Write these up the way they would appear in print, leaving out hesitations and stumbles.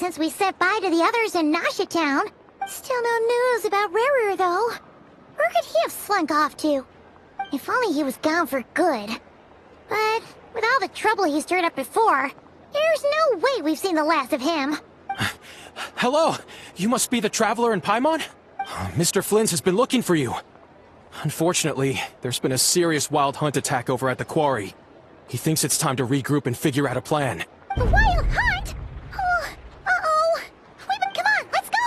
since we said bye to the others in Nasha Town. Still no news about Rarer, though. Where could he have slunk off to? If only he was gone for good. But with all the trouble he stirred up before, there's no way we've seen the last of him. Hello! You must be the traveler in Paimon? Mr. Flynn's has been looking for you. Unfortunately, there's been a serious wild hunt attack over at the quarry. He thinks it's time to regroup and figure out a plan. A wild hunt? Oh, uh-oh. Come on, let's go!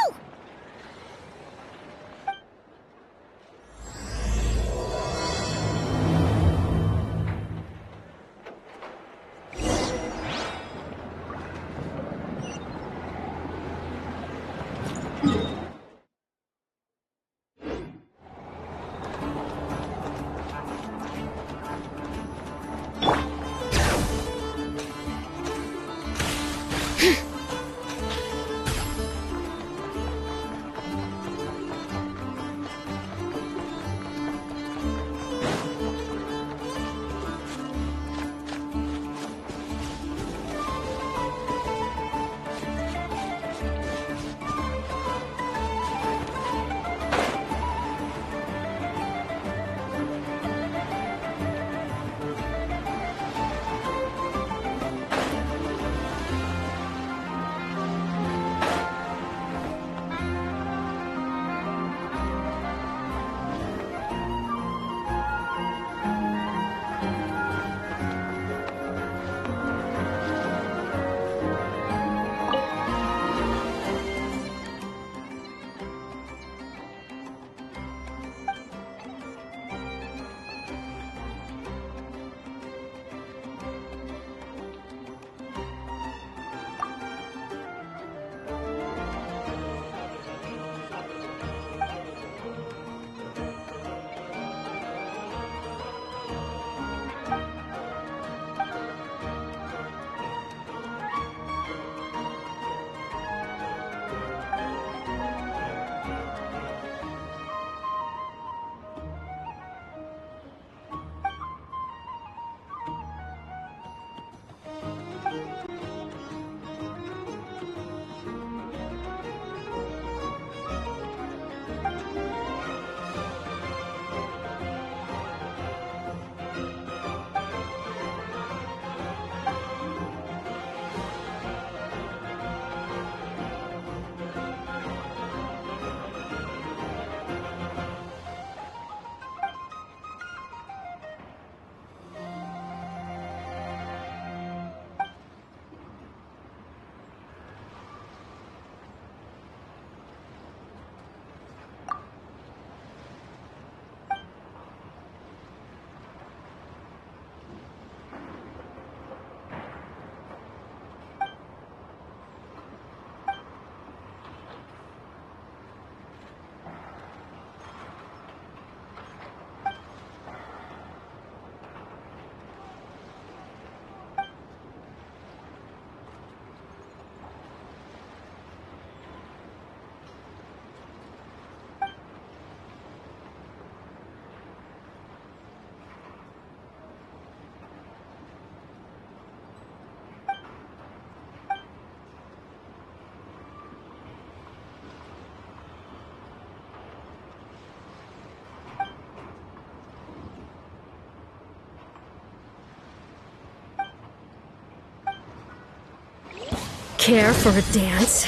Care for a dance?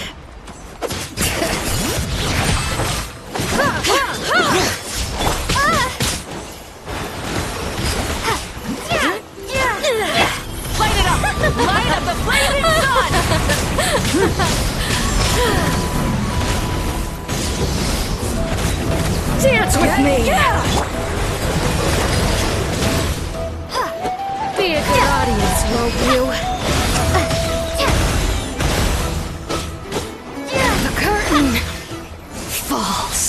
Light it up! Light up the blazing sun! Dance with me! Be a good audience, won't you? The curtain falls.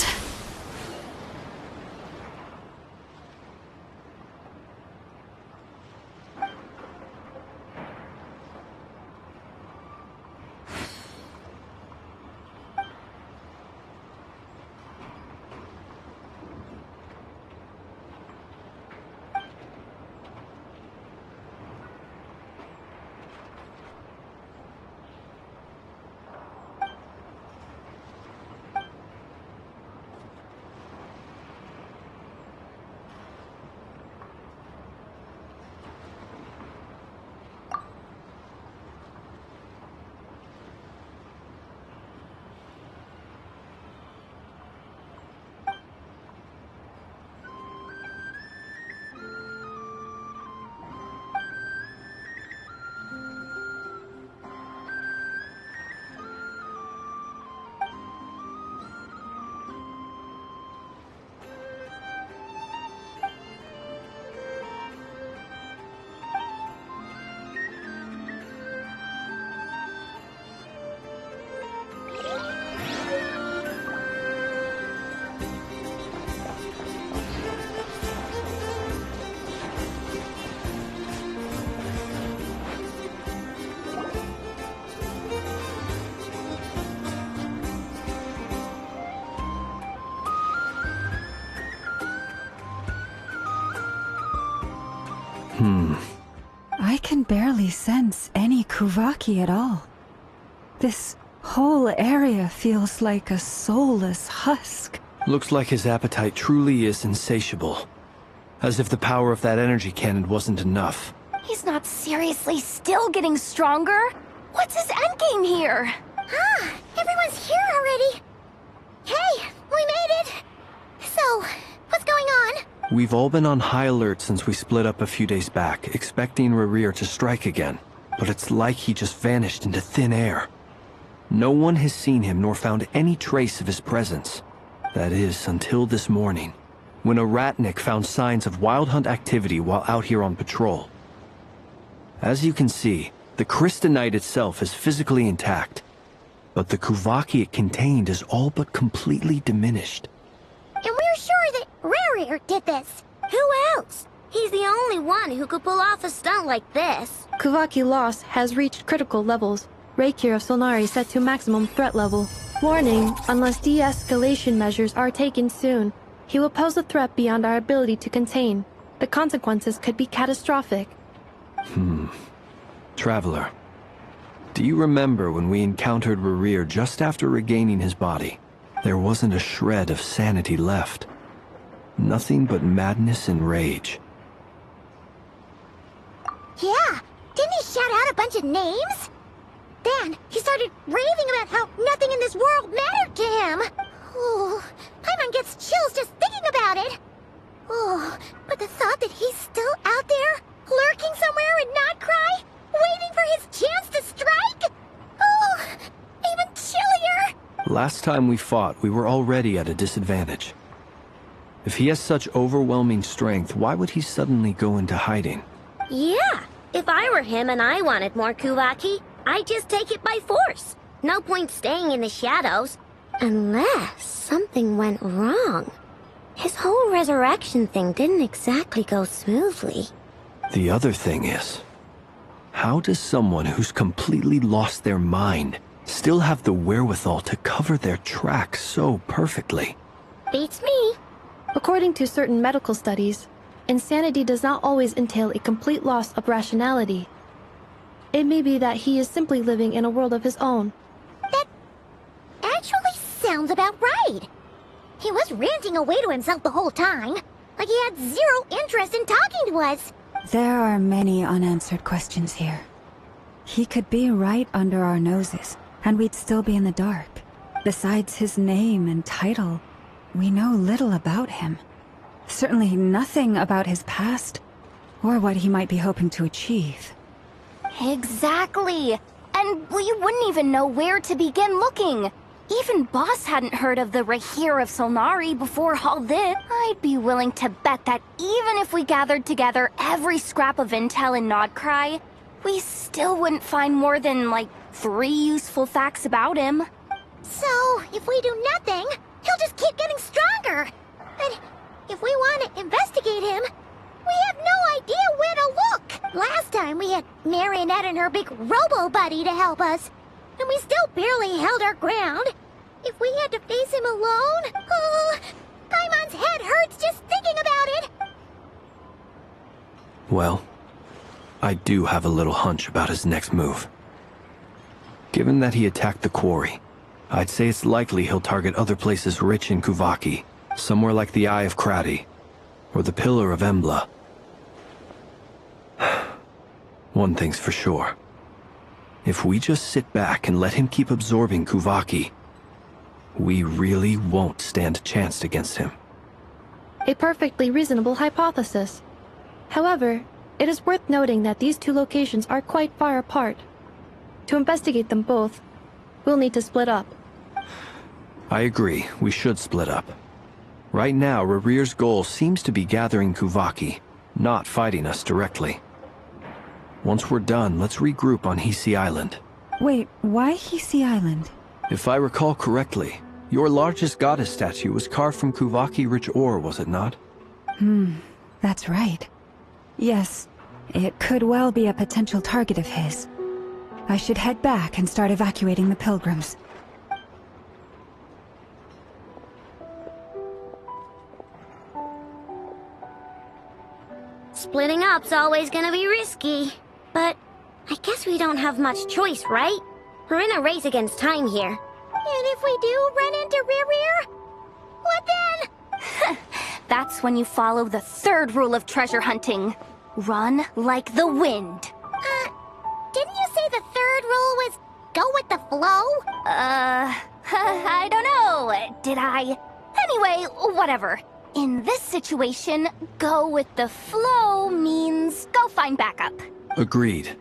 I can barely sense any Kuvaki at all. This whole area feels like a soulless husk. Looks like his appetite truly is insatiable. As if the power of that energy cannon wasn't enough. He's not seriously still getting stronger? What's his endgame here? Ah, everyone's here already. Hey, we made it. So, what's going on? We've all been on high alert since we split up a few days back, expecting Rerir to strike again. But it's like he just vanished into thin air. No one has seen him nor found any trace of his presence. That is, until this morning, when a ratnik found signs of wild hunt activity while out here on patrol. As you can see, the crystalline itself is physically intact, but the Kuvaki it contained is all but completely diminished. And we're sure that Rerir did this. Who else? He's the only one who could pull off a stunt like this. Kuvaki loss has reached critical levels. Reikir of Solnari set to maximum threat level. Warning, unless de-escalation measures are taken soon, he will pose a threat beyond our ability to contain. The consequences could be catastrophic. Traveler, do you remember when we encountered Rerir just after regaining his body? There wasn't a shred of sanity left. Nothing but madness and rage. Yeah, didn't he shout out a bunch of names? Then he started raving about how nothing in this world mattered to him. Oh, Paimon gets chills just thinking about it. Oh, but the thought that he's still out there, lurking somewhere in Nodcry, waiting for his chance to strike? Oh, even chillier. Last time we fought, we were already at a disadvantage. If he has such overwhelming strength, why would he suddenly go into hiding? Yeah, if I were him and I wanted more Kuvaki, I'd just take it by force. No point staying in the shadows. Unless something went wrong. His whole resurrection thing didn't exactly go smoothly. The other thing is, how does someone who's completely lost their mind still have the wherewithal to cover their tracks so perfectly? Beats me. According to certain medical studies, insanity does not always entail a complete loss of rationality. It may be that he is simply living in a world of his own. That actually sounds about right. He was ranting away to himself the whole time, like he had zero interest in talking to us. There are many unanswered questions here. He could be right under our noses, and we'd still be in the dark. Besides his name and title, we know little about him. Certainly nothing about his past, or what he might be hoping to achieve. Exactly. And we wouldn't even know where to begin looking. Even Boss hadn't heard of the Reikir of Solnari before all this. I'd be willing to bet that even if we gathered together every scrap of intel in Nodcry, we still wouldn't find more than, like, 3 useful facts about him. So, if we do nothing, he'll just keep getting stronger. But if we want to investigate him, we have no idea where to look. Last time we had Marionette and her big robo-buddy to help us, and we still barely held our ground. If we had to face him alone, oh, Paimon's head hurts just thinking about it. Well, I do have a little hunch about his next move. Given that he attacked the quarry, I'd say it's likely he'll target other places rich in Kuvaki, somewhere like the Eye of Krati, or the Pillar of Embla. One thing's for sure. If we just sit back and let him keep absorbing Kuvaki, we really won't stand a chance against him. A perfectly reasonable hypothesis. However, it is worth noting that these 2 locations are quite far apart. To investigate them both, we'll need to split up. I agree, we should split up. Right now, Rerir's goal seems to be gathering Kuvaki, not fighting us directly. Once we're done, let's regroup on Hisi Island. Wait, why Hisi Island? If I recall correctly, your largest goddess statue was carved from Kuvaki-rich ore, was it not? That's right. Yes, it could well be a potential target of his. I should head back and start evacuating the pilgrims. Splitting up's always gonna be risky. But I guess we don't have much choice, right? We're in a race against time here. And if we do run into Rear, what then? That's when you follow the third rule of treasure hunting. Run like the wind. Didn't you say the third rule was go with the flow? I don't know. Did I? Anyway, whatever. In this situation, go with the flow means go find backup. Agreed.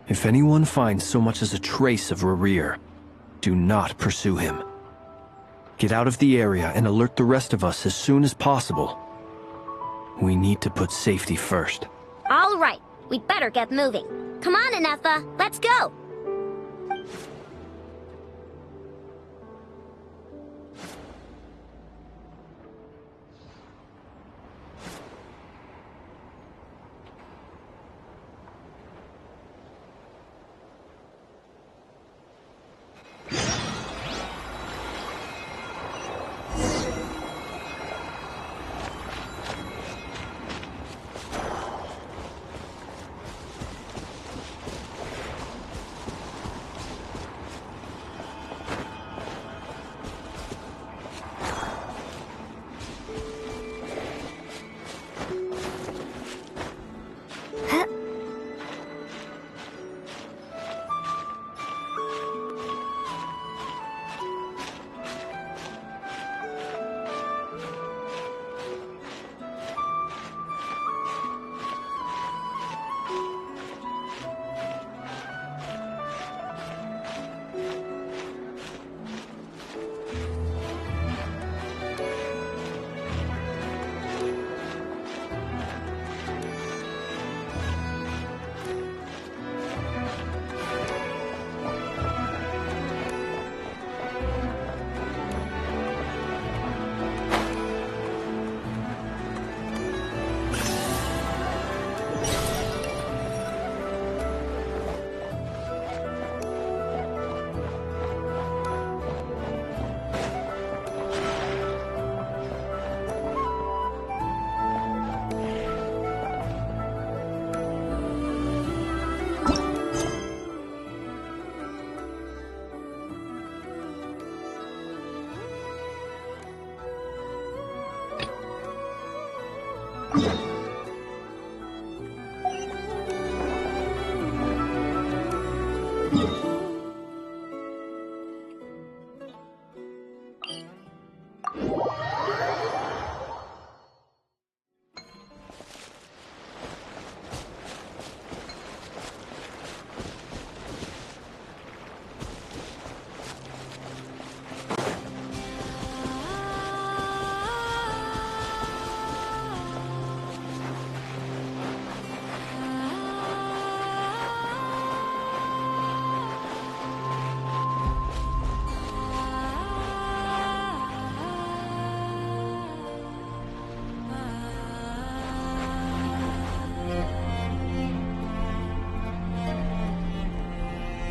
If anyone finds so much as a trace of Rerir, do not pursue him. Get out of the area and alert the rest of us as soon as possible. We need to put safety first. All right, we'd better get moving. Come on, Anefa, let's go.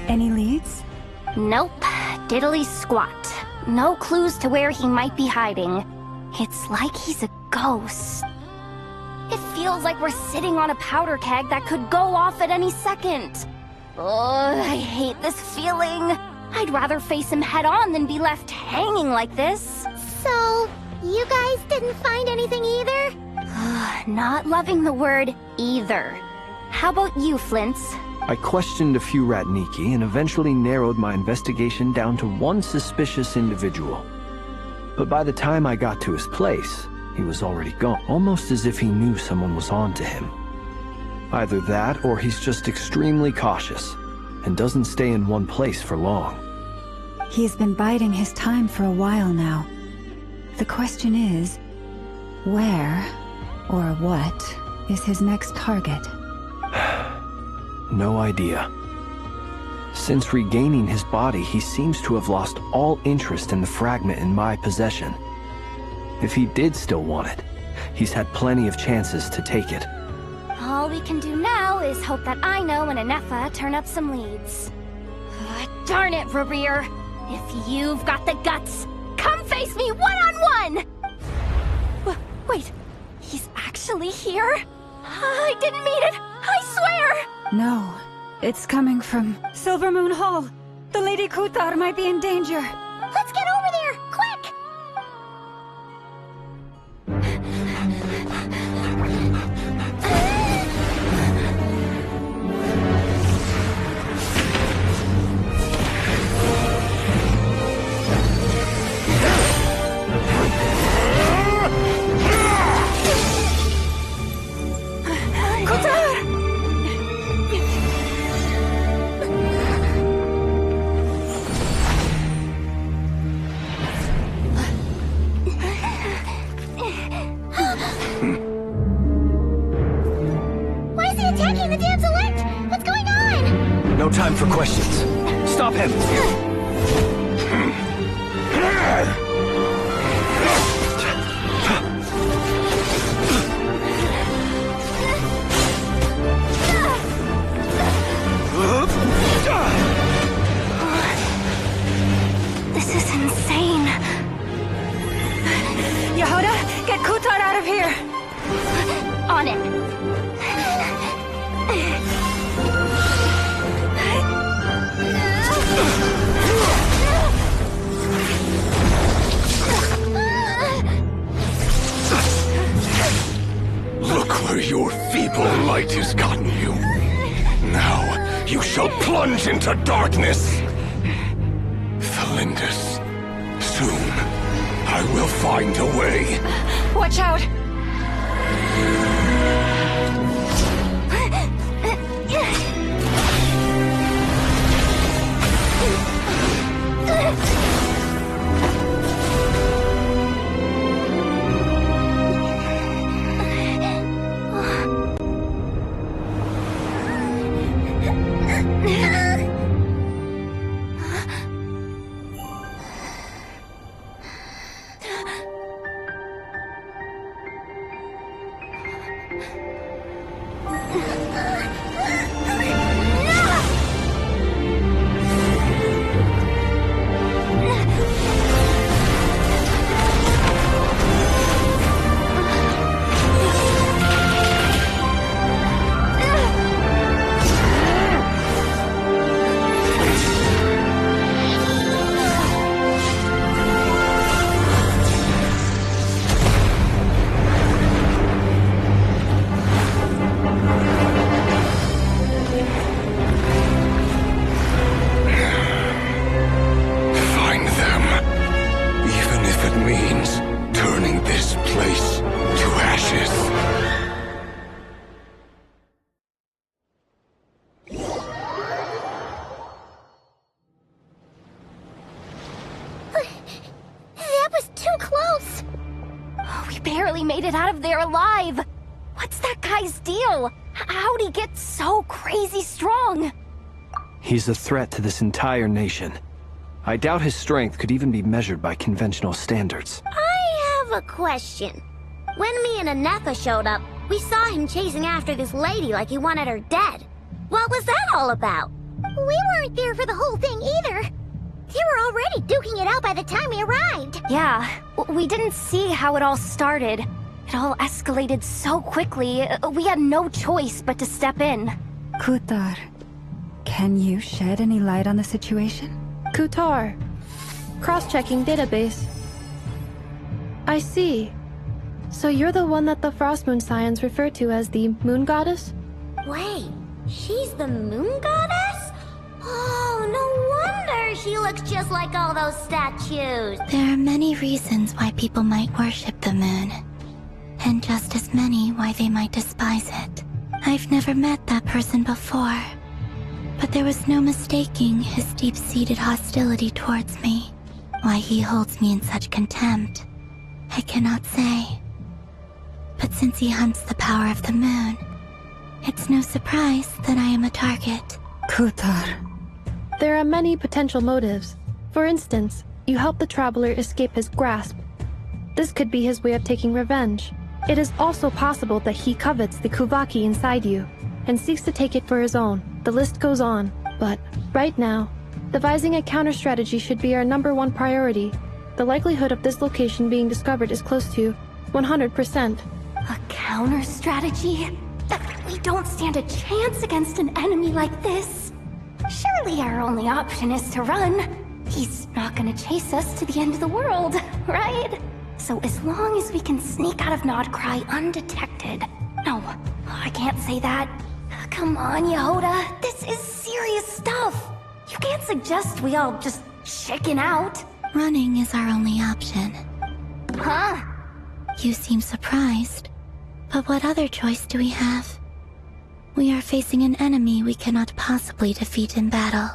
Any leads? Nope. Diddly squat. No clues to where he might be hiding. It's like he's a ghost. It feels like we're sitting on a powder keg that could go off at any second. Oh, I hate this feeling. I'd rather face him head on than be left hanging like this. So, you guys didn't find anything either? Not loving the word either. How about you, Flints? I questioned a few Ratniki and eventually narrowed my investigation down to one suspicious individual. But by the time I got to his place, he was already gone, almost as if he knew someone was on to him. Either that, or he's just extremely cautious, and doesn't stay in one place for long. He's been biding his time for a while now. The question is, where, or what, is his next target? No idea. Since regaining his body, he seems to have lost all interest in the fragment in my possession. If he did still want it, he's had plenty of chances to take it. All we can do now is hope that I know and Anefa turn up some leads. Darn it, Rerir! If you've got the guts, come face me one-on-one! Wait, he's actually here? I didn't mean it, I swear! No, it's coming from Silver Moon Hall. The Lady Kuthar might be in danger. Let's get over there, quick! No time for questions. Stop him! This is insane. Yehuda, get Kuthar out of here! On it. Look where your feeble light has gotten you. Now, you shall plunge into darkness. Felindus, soon, I will find a way. Watch out! Barely made it out of there alive. What's that guy's deal? How'd he get so crazy strong? He's a threat to this entire nation. I doubt his strength could even be measured by conventional standards. I have a question. When me and Anetha showed up, we saw him chasing after this lady like he wanted her dead. What was that all about? We weren't there for the whole thing either. They were already duking it out by the time we arrived. Yeah, we didn't see how it all started. It all escalated so quickly, we had no choice but to step in. Kuthar, can you shed any light on the situation? Kuthar. Cross-checking database. I see. So you're the one that the Frost Moon Scions refer to as the Moon Goddess? Wait, she's the Moon Goddess? Oh, no wonder she looks just like all those statues. There are many reasons why people might worship the moon, and just as many why they might despise it. I've never met that person before, but there was no mistaking his deep-seated hostility towards me. Why he holds me in such contempt, I cannot say. But since he hunts the power of the moon, it's no surprise that I am a target. Kuthar. There are many potential motives. For instance, you help the Traveler escape his grasp. This could be his way of taking revenge. It is also possible that he covets the Kuvaki inside you, and seeks to take it for his own. The list goes on. But, right now, devising a counter-strategy should be our #1 priority. The likelihood of this location being discovered is close to 100%. A counter strategy? We don't stand a chance against an enemy like this. Surely our only option is to run. He's not gonna chase us to the end of the world, right? So as long as we can sneak out of Nodcry undetected... No, I can't say that. Come on, Yehoda. This is serious stuff. You can't suggest we all just chicken out. Running is our only option. Huh? You seem surprised. But what other choice do we have? We are facing an enemy we cannot possibly defeat in battle.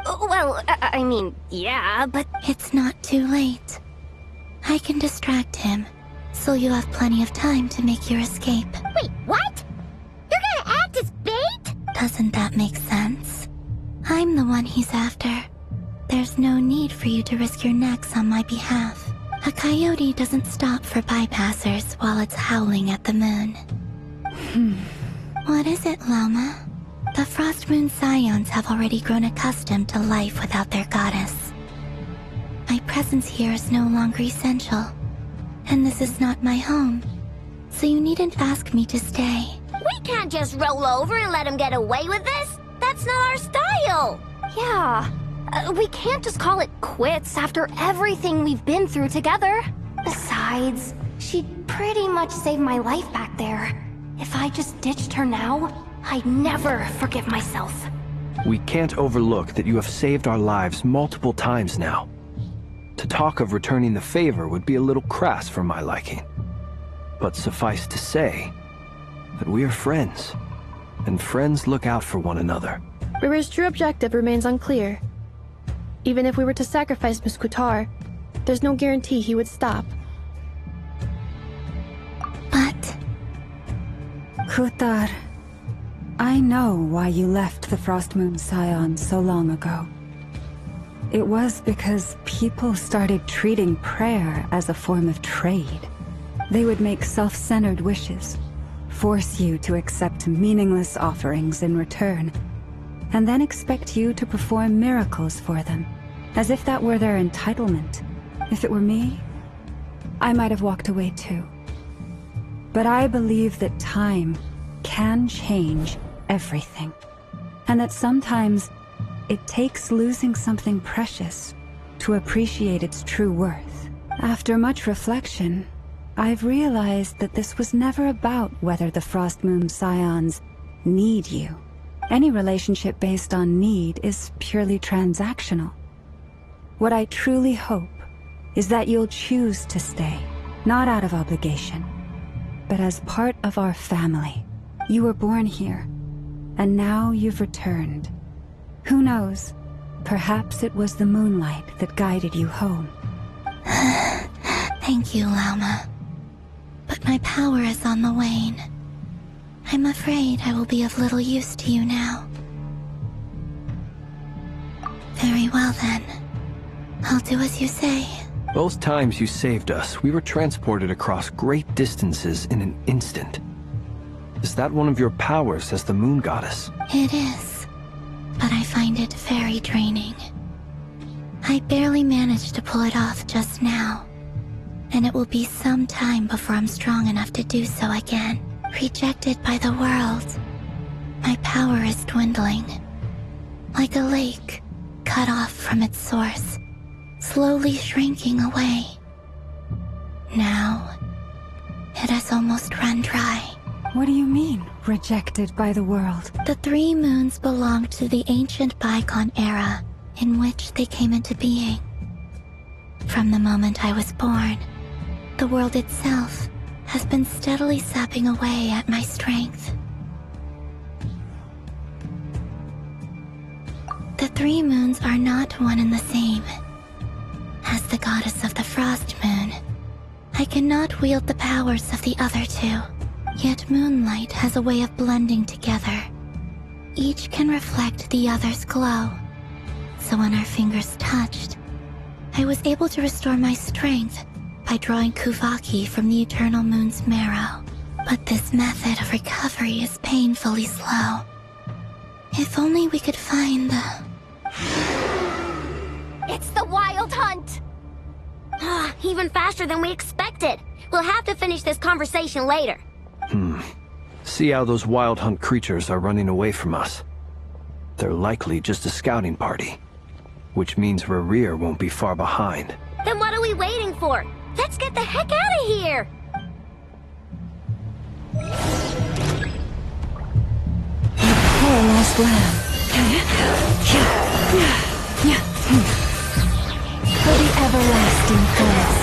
Well, I mean, yeah, but... It's not too late. I can distract him, so you have plenty of time to make your escape. Wait, what? You're gonna act as bait? Doesn't that make sense? I'm the one he's after. There's no need for you to risk your necks on my behalf. A coyote doesn't stop for bypassers while it's howling at the moon. What is it, Loma? The Frost Moon Scions have already grown accustomed to life without their goddess. My presence here is no longer essential, and this is not my home, so you needn't ask me to stay. We can't just roll over and let him get away with this. That's not our style. Yeah, we can't just call it quits after everything we've been through together. Besides, she'd pretty much saved my life back there. If I just ditched her now, I'd never forgive myself. We can't overlook that you have saved our lives multiple times now. To talk of returning the favor would be a little crass for my liking. But suffice to say that we are friends, and friends look out for one another. River's true objective remains unclear. Even if we were to sacrifice Muskutar, there's no guarantee he would stop. But... Kutar, I know why you left the Frost Moon Scions so long ago. It was because people started treating prayer as a form of trade. They would make self-centered wishes, force you to accept meaningless offerings in return, and then expect you to perform miracles for them, as if that were their entitlement. If it were me, I might have walked away too. But I believe that time can change everything, and that sometimes it takes losing something precious to appreciate its true worth. After much reflection, I've realized that this was never about whether the Frost Moon Scions need you. Any relationship based on need is purely transactional. What I truly hope is that you'll choose to stay, not out of obligation, but as part of our family. You were born here, and now you've returned. Who knows? Perhaps it was the moonlight that guided you home. Thank you, Lauma. But my power is on the wane. I'm afraid I will be of little use to you now. Very well then. I'll do as you say. Both times you saved us, we were transported across great distances in an instant. Is that one of your powers as the Moon Goddess? It is, but I find it very draining. I barely managed to pull it off just now, and it will be some time before I'm strong enough to do so again. Rejected by the world, my power is dwindling. Like a lake, cut off from its source, slowly shrinking away. Now, it has almost run dry. What do you mean, rejected by the world? The 3 moons belonged to the ancient bygone era in which they came into being. From the moment I was born, the world itself has been steadily sapping away at my strength. The 3 moons are not one and the same. As the goddess of the Frost Moon, I cannot wield the powers of the other 2. Yet moonlight has a way of blending together. Each can reflect the other's glow. So when our fingers touched, I was able to restore my strength by drawing Kuvaki from the eternal moon's marrow. But this method of recovery is painfully slow. If only we could find the... It's the Wild Hunt! Even faster than we expected. We'll have to finish this conversation later. See how those wild hunt creatures are running away from us. They're likely just a scouting party, which means Rerir won't be far behind. Then what are we waiting for? Let's get the heck out of here! Poor lost lamb. For the everlasting forest.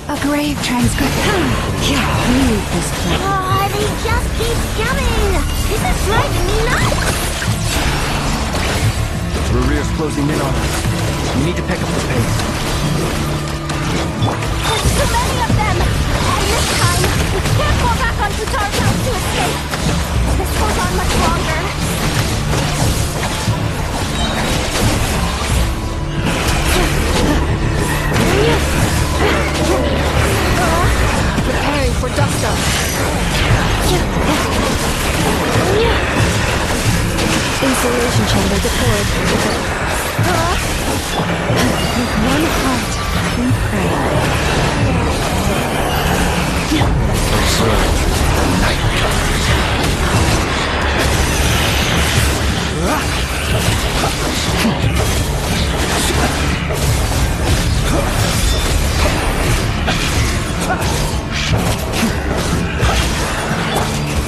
A grave transcription. Leave this place. Oh, they just keep coming! This is driving me nuts! Rerir's closing in on us. We need to pick up the pace. There's too many of them! And this time, we can't go back onto Dark House to escape! If this goes on much longer... Preparing for dust-up. Insulation chamber deployed. With one heart, we pray. Observe the night comers.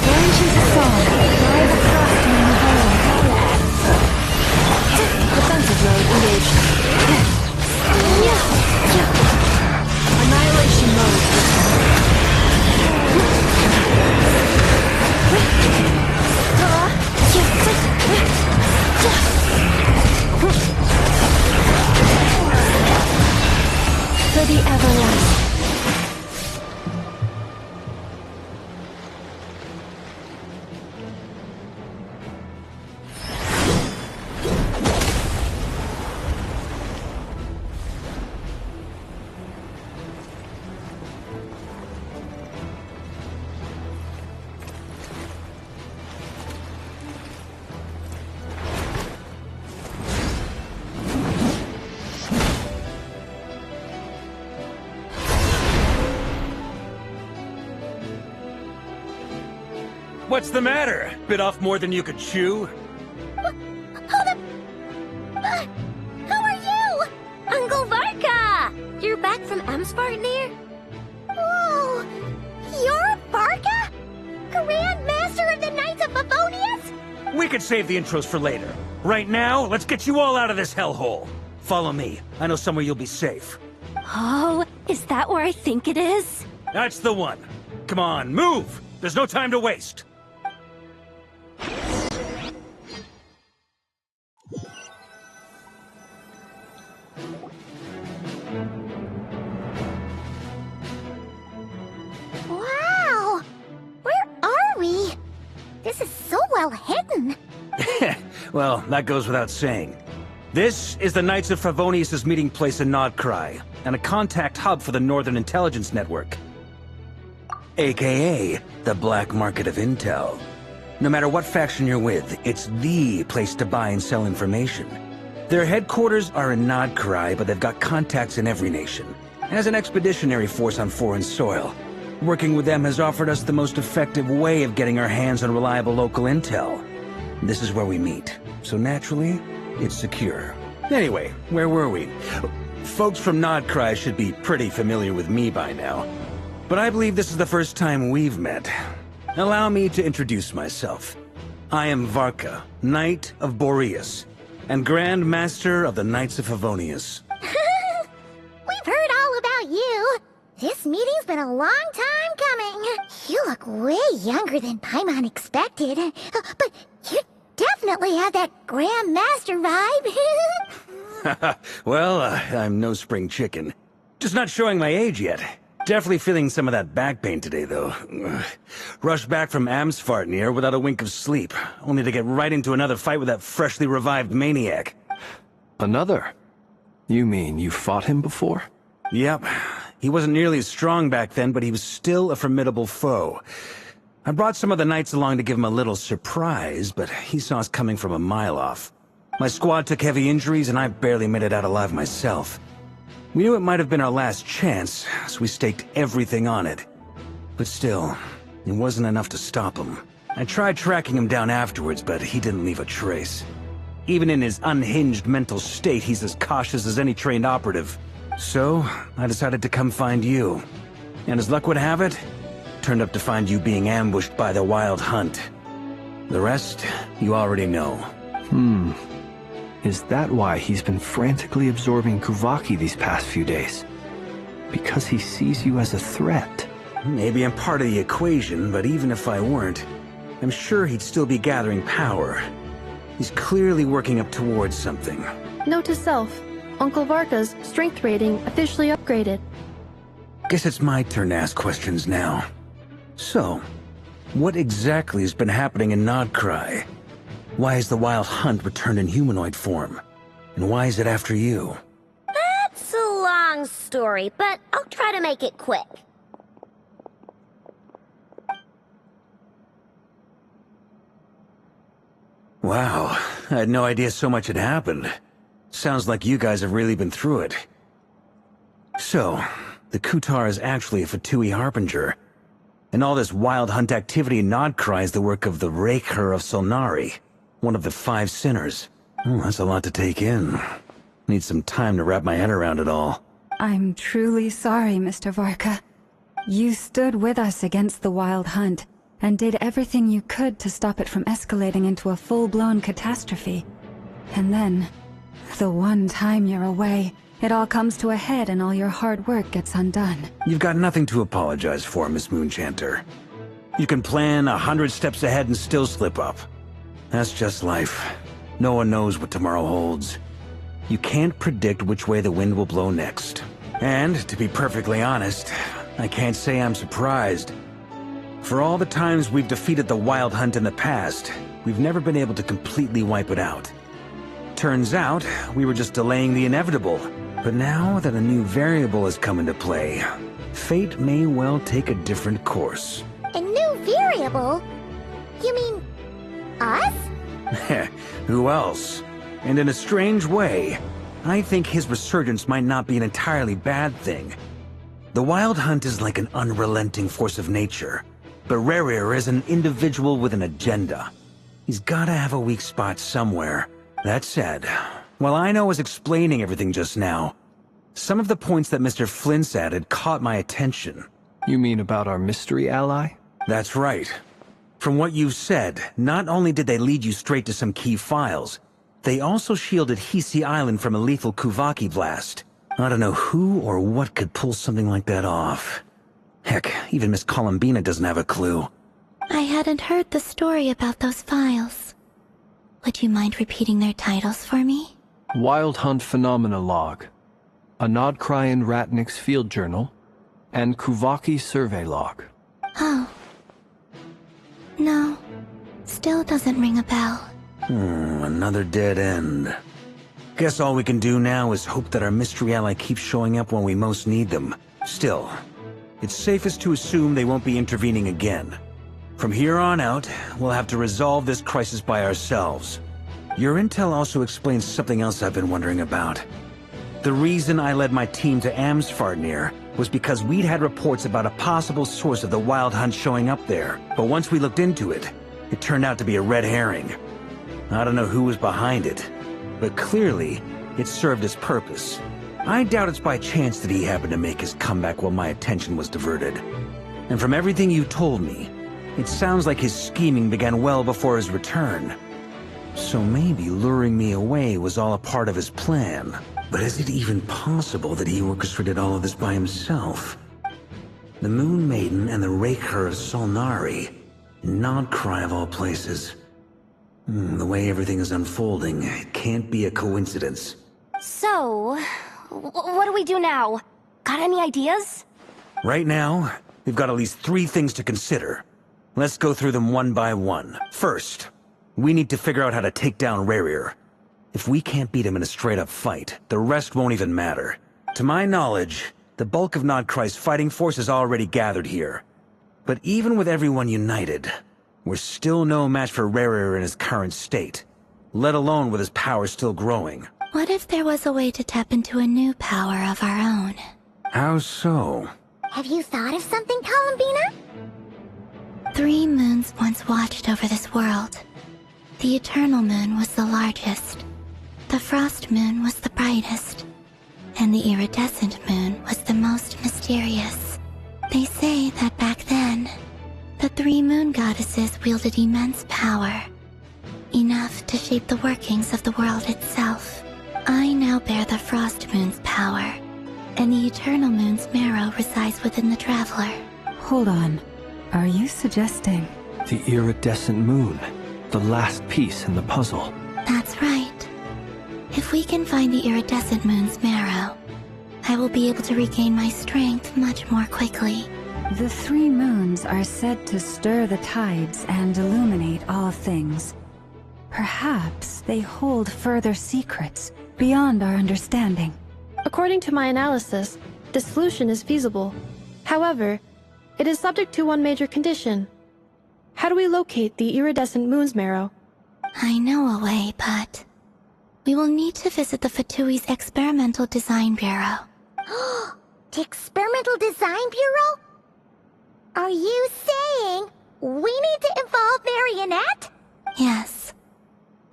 Branches of song, rise across me in the hole. Defensive mode engaged. Annihilation mode. For the everlasting. What's the matter? Bit off more than you could chew? How are you? Uncle Varka! You're back from Amsvartnir? Whoa! You're Varka? Grand Master of the Knights of Favonius? We could save the intros for later. Right now, let's get you all out of this hellhole. Follow me. I know somewhere you'll be safe. Oh, is that where I think it is? That's the one. Come on, move! There's no time to waste. Wow! Where are we? This is so well hidden. Well, that goes without saying. This is the Knights of Favonius' meeting place in Nodcry, and a contact hub for the Northern Intelligence Network. AKA, the black market of intel. No matter what faction you're with, it's the place to buy and sell information. Their headquarters are in Nodcry, but they've got contacts in every nation. As an expeditionary force on foreign soil, working with them has offered us the most effective way of getting our hands on reliable local intel. This is where we meet, so naturally, it's secure. Anyway, where were we? Folks from Nodcry should be pretty familiar with me by now. But I believe this is the first time we've met. Allow me to introduce myself. I am Varka, Knight of Boreas, and Grand Master of the Knights of Favonius. We've heard all about you. This meeting's been a long time coming. You look way younger than Paimon expected. But you definitely have that Grand Master vibe. Well, I'm no spring chicken. Just not showing my age yet. Definitely feeling some of that back pain today, though. Rushed back from Amsvartnir without a wink of sleep, only to get right into another fight with that freshly revived maniac. Another? You mean you fought him before? Yep. He wasn't nearly as strong back then, but he was still a formidable foe. I brought some of the knights along to give him a little surprise, but he saw us coming from a mile off. My squad took heavy injuries, and I barely made it out alive myself. We knew it might have been our last chance, so we staked everything on it. But still, it wasn't enough to stop him. I tried tracking him down afterwards, but he didn't leave a trace. Even in his unhinged mental state, he's as cautious as any trained operative. So, I decided to come find you. And as luck would have it, turned up to find you being ambushed by the Wild Hunt. The rest, you already know. Is that why he's been frantically absorbing Kuvaki these past few days? Because he sees you as a threat? Maybe I'm part of the equation, but even if I weren't, I'm sure he'd still be gathering power. He's clearly working up towards something. Note to self, Uncle Varka's strength rating officially upgraded. Guess it's my turn to ask questions now. So, what exactly has been happening in Nodcry? Why has the Wild Hunt returned in humanoid form? And why is it after you? That's a long story, but I'll try to make it quick. Wow, I had no idea so much had happened. Sounds like you guys have really been through it. So, the Kutar is actually a Fatui Harbinger. And all this Wild Hunt activity in Nodcry is the work of the Raker of Solnari, one of the 5 sinners. Oh, that's a lot to take in. Need some time to wrap my head around it all. I'm truly sorry, Mr. Varka. You stood with us against the Wild Hunt, and did everything you could to stop it from escalating into a full-blown catastrophe. And then, the one time you're away, it all comes to a head and all your hard work gets undone. You've got nothing to apologize for, Miss Moonchanter. You can plan 100 steps ahead and still slip up. That's just life. No one knows what tomorrow holds. You can't predict which way the wind will blow next. And, to be perfectly honest, I can't say I'm surprised. For all the times we've defeated the Wild Hunt in the past, we've never been able to completely wipe it out. Turns out, we were just delaying the inevitable. But now that a new variable has come into play, fate may well take a different course. A new variable? You mean... us? Who else? And in a strange way, I think his resurgence might not be an entirely bad thing. The Wild Hunt is like an unrelenting force of nature, but Rerir is an individual with an agenda. He's gotta have a weak spot somewhere. That said, while I was explaining everything just now, some of the points that Mr. Flint's added caught my attention. You mean about our mystery ally? That's right. From what you've said, not only did they lead you straight to some key files, they also shielded Hisi Island from a lethal Kuvaki blast. I don't know who or what could pull something like that off. Heck, even Miss Columbina doesn't have a clue. I hadn't heard the story about those files. Would you mind repeating their titles for me? Wild Hunt Phenomena Log, a Nodcryan Ratnik's Field Journal, and Kuvaki Survey Log. Oh. No. Still doesn't ring a bell. Another dead end. Guess all we can do now is hope that our mystery ally keeps showing up when we most need them. Still, it's safest to assume they won't be intervening again. From here on out, we'll have to resolve this crisis by ourselves. Your intel also explains something else I've been wondering about. The reason I led my team to Amsfarnir was because we'd had reports about a possible source of the Wild Hunt showing up there. But once we looked into it, it turned out to be a red herring. I don't know who was behind it, but clearly, it served its purpose. I doubt it's by chance that he happened to make his comeback while my attention was diverted. And from everything you told me, it sounds like his scheming began well before his return. So maybe luring me away was all a part of his plan. But is it even possible that he orchestrated all of this by himself? The Moon Maiden and the Raker of Solnari. Nodcry of all places. The way everything is unfolding, it can't be a coincidence. So, what do we do now? Got any ideas? Right now, we've got at least 3 things to consider. Let's go through them one by one. First, we need to figure out how to take down Rerir. If we can't beat him in a straight-up fight, the rest won't even matter. To my knowledge, the bulk of Nodcry's fighting force is already gathered here. But even with everyone united, we're still no match for Rerir in his current state, let alone with his power still growing. What if there was a way to tap into a new power of our own? How so? Have you thought of something, Columbina? 3 moons once watched over this world. The Eternal Moon was the largest. The Frost Moon was the brightest. And the Iridescent Moon was the most mysterious. They say that back then, the 3 moon goddesses wielded immense power. Enough to shape the workings of the world itself. I now bear the Frost Moon's power, and the Eternal Moon's marrow resides within the Traveler. Hold on. Are you suggesting... The iridescent moon. The last piece in the puzzle. That's right. If we can find the Iridescent Moon's marrow, I will be able to regain my strength much more quickly. The 3 moons are said to stir the tides and illuminate all things. Perhaps they hold further secrets beyond our understanding. According to my analysis, the solution is feasible. However, it is subject to one major condition. How do we locate the iridescent moon's marrow? I know a way, but... we will need to visit the Fatui's Experimental Design Bureau. The Experimental Design Bureau? Are you saying we need to involve Marionette? Yes.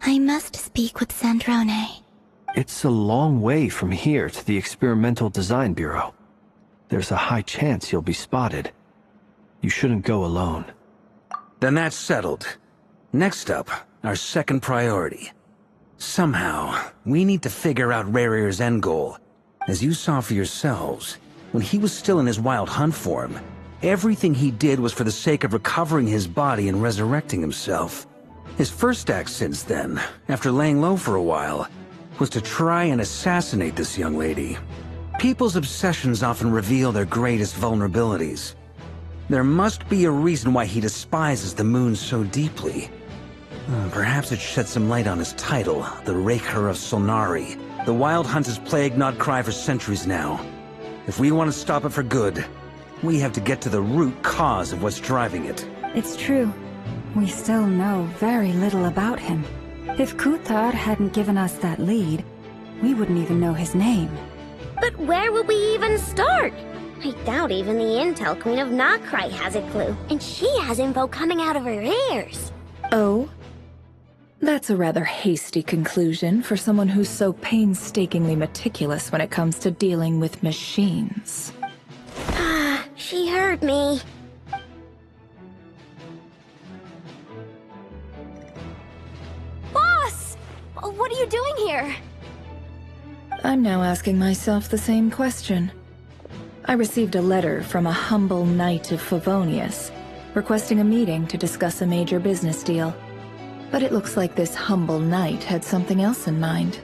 I must speak with Sandrone. It's a long way from here to the Experimental Design Bureau. There's a high chance you'll be spotted. You shouldn't go alone. Then that's settled. Next up, our second priority. Somehow, we need to figure out Rarir's end goal. As you saw for yourselves, when he was still in his wild hunt form, everything he did was for the sake of recovering his body and resurrecting himself. His first act since then, after laying low for a while, was to try and assassinate this young lady. People's obsessions often reveal their greatest vulnerabilities. There must be a reason why he despises the moon so deeply. Perhaps it sheds some light on his title, the Raker of Solnari. The Wild Hunt has plagued Nodcry for centuries now. If we want to stop it for good, we have to get to the root cause of what's driving it. It's true. We still know very little about him. If Kuthar hadn't given us that lead, we wouldn't even know his name. But where would we even start? I doubt even the Intel Queen of Nodcry has a clue, and she has info coming out of her ears. Oh? That's a rather hasty conclusion for someone who's so painstakingly meticulous when it comes to dealing with machines. She heard me. Boss! What are you doing here? I'm now asking myself the same question. I received a letter from a humble knight of Favonius, requesting a meeting to discuss a major business deal. But it looks like this humble knight had something else in mind.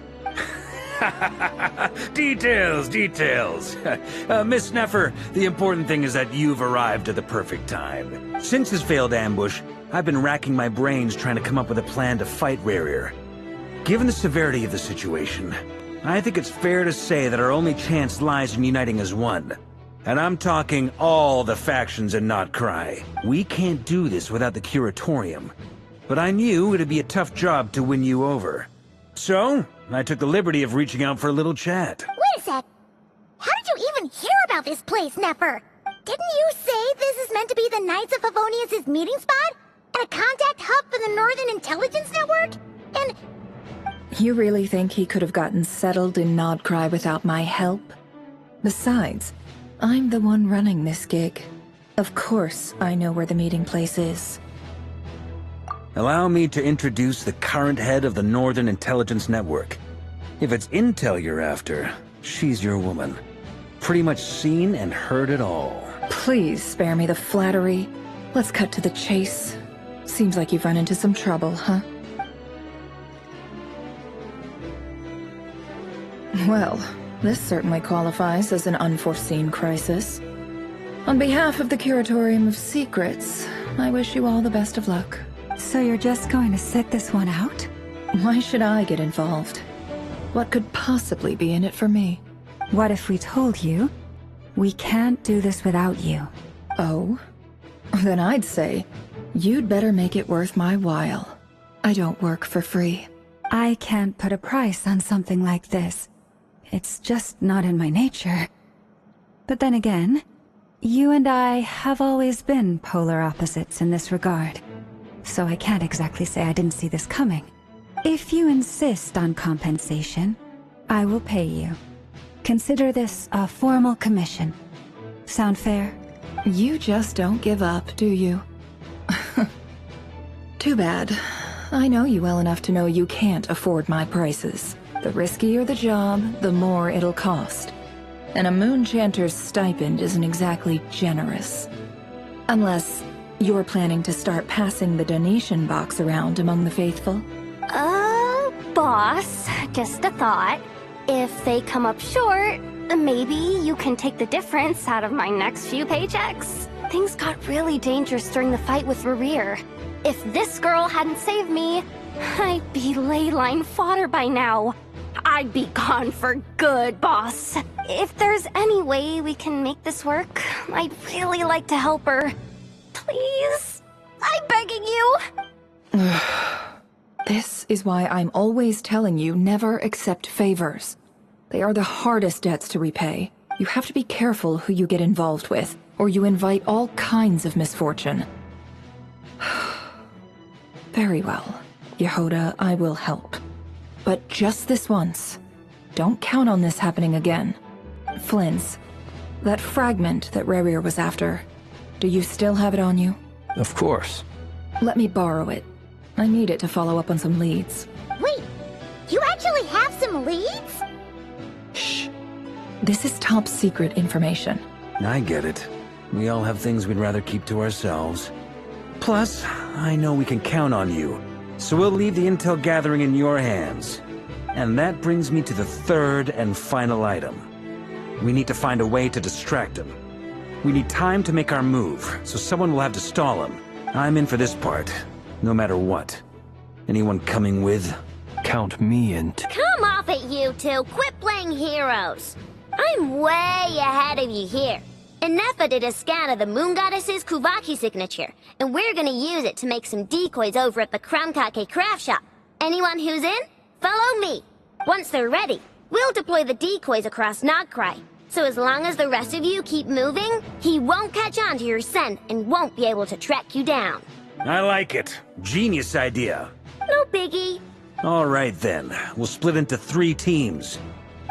Details. Miss Neffer, the important thing is that you've arrived at the perfect time. Since his failed ambush, I've been racking my brains trying to come up with a plan to fight Rarir. Given the severity of the situation, I think it's fair to say that our only chance lies in uniting as one. And I'm talking all the factions in Nodcry. We can't do this without the Curatorium. But I knew it'd be a tough job to win you over. So, I took the liberty of reaching out for a little chat. Wait a sec. How did you even hear about this place, Neffer? Didn't you say this is meant to be the Knights of Favonius' meeting spot? And a contact hub for the Northern Intelligence Network? And... You really think he could have gotten settled in Nodcry without my help? Besides, I'm the one running this gig. Of course I know where the meeting place is. Allow me to introduce the current head of the Northern Intelligence Network. If it's intel you're after, she's your woman. Pretty much seen and heard it all. Please spare me the flattery. Let's cut to the chase. Seems like you've run into some trouble, huh? Well, this certainly qualifies as an unforeseen crisis. On behalf of the Curatorium of Secrets, I wish you all the best of luck. So you're just going to sit this one out? Why should I get involved? What could possibly be in it for me? What if we told you we can't do this without you? Oh? Then I'd say you'd better make it worth my while. I don't work for free. I can't put a price on something like this. It's just not in my nature. But then again, You and I have always been polar opposites in this regard, so I can't exactly say I didn't see this coming. If you insist on compensation, I will pay you. Consider this a formal commission. Sound fair? You just don't give up, do you? Too bad. I know you well enough to know you can't afford my prices. The riskier the job, the more it'll cost. And a Moonchanter's stipend isn't exactly generous. Unless you're planning to start passing the donation box around among the faithful. Boss, just a thought. If they come up short, maybe you can take the difference out of my next few paychecks. Things got really dangerous during the fight with Rerir. If this girl hadn't saved me, I'd be ley line fodder by now. I'd be gone for good, boss. If there's any way we can make this work, I'd really like to help her. Please? I'm begging you. This is why I'm always telling you never accept favors. They are the hardest debts to repay. You have to be careful who you get involved with, or you invite all kinds of misfortune. Very well, Yehoda, I will help. But just this once. Don't count on this happening again. Flynn's, that fragment that Rerir was after, do you still have it on you? Of course. Let me borrow it. I need it to follow up on some leads. Wait, you actually have some leads? Shh. This is top secret information. I get it. We all have things we'd rather keep to ourselves. Plus, I know we can count on you. So we'll leave the intel gathering in your hands. And that brings me to the third and final item. We need to find a way to distract him. We need time to make our move, so someone will have to stall him. I'm in for this part, no matter what. Anyone coming with? Count me in. Come off it, you two. Quit playing heroes. I'm way ahead of you here. Ineppa did a scan of the Moon Goddess's Kuvaki signature, and we're gonna use it to make some decoys over at the Kramkake craft shop. Anyone who's in, follow me. Once they're ready, we'll deploy the decoys across Nogcry. So as long as the rest of you keep moving, he won't catch on to your scent and won't be able to track you down. I like it. Genius idea. No biggie. All right then, we'll split into 3 teams.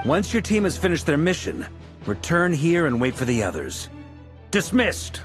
Once your team has finished their mission, return here and wait for the others. Dismissed!